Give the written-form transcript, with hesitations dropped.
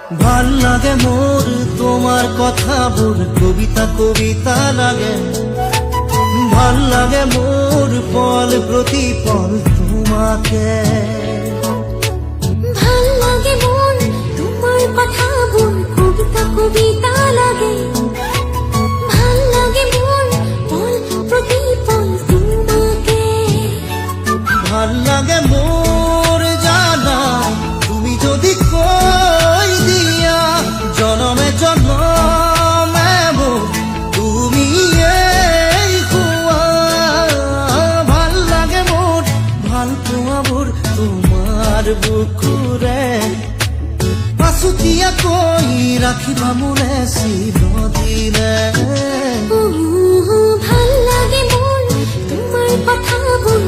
ভাল লাগে মোর তোমার কথা বোর কবিতা কবিতা লাগে। ভাল লাগে মোর পল প্রতি পল তোমাকে। ভাল লাগে মন তোমার কথা বোর কবিতা কবিতা লাগে। ভাল লাগে মন পল প্রতি পল তোমাকে। ভাল লাগে মোর জানা তুমি যদি কই দিয়া জনমে জন্মে মোর তুমি এই খুয়া। ভাল লাগে মোর ভাল পোয়া মোর তোমার বুকুরে পাশুতিয়া কই রাখিবা মোরে চিরদিনে। ভাল লাগে মন তোমার কথা বোর